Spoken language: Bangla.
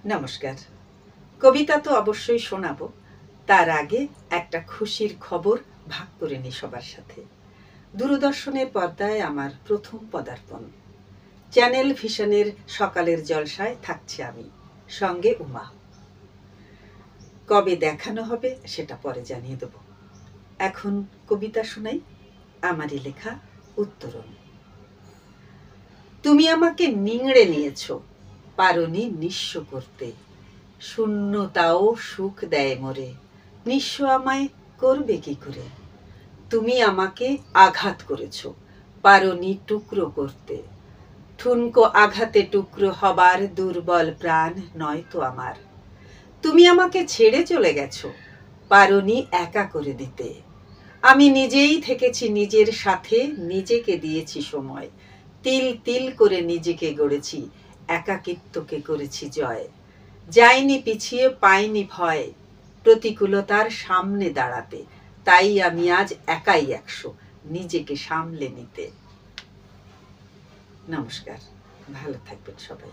নমস্কার। কবিতা তো অবশ্যই শোনাবো। তার আগে একটা খুশির খবর ভাগ করে নিই সবার সাথে। দূরদর্শনের পর্দায় আমার প্রথম পদার্পণ। চ্যানেল ভিশনের সকালের জলসায় থাকছি আমি, সঙ্গে উমা। কবে দেখানো হবে সেটা পরে জানিয়ে দেব। এখন কবিতা শোনাই, আমারই লেখা উত্তরণ। তুমি আমাকে নিংড়ে নিয়েছ, পারোনি নিঃস্ব করতে। শূন্যতাও সুখ দেয় মোরে, নিঃস্ব আমায় করবে কি করে। তুমি আমাকে আঘাত করেছ, পারোনি টুকরো করতে। ঠুনকো আঘাতে টুকরো হবার দুর্বল প্রাণ নয় তো আমার। তুমি আমাকে ছেড়ে চলে গেছো, পারোনি একা করে দিতে। আমি নিজেই থেকেছি নিজের সাথে, নিজেকে দিয়েছি সময়। তিল তিল করে নিজেকে গড়েছি, একাকিত্বকে করেছি জয়। যাইনি পিছিয়ে, পাইনি ভয় প্রতিকূলতার সামনে দাঁড়াতে। তাই আমি আজ একাই 100 নিজেকে সামলে নিতে। নমস্কার, ভালো থাকবেন সবাই।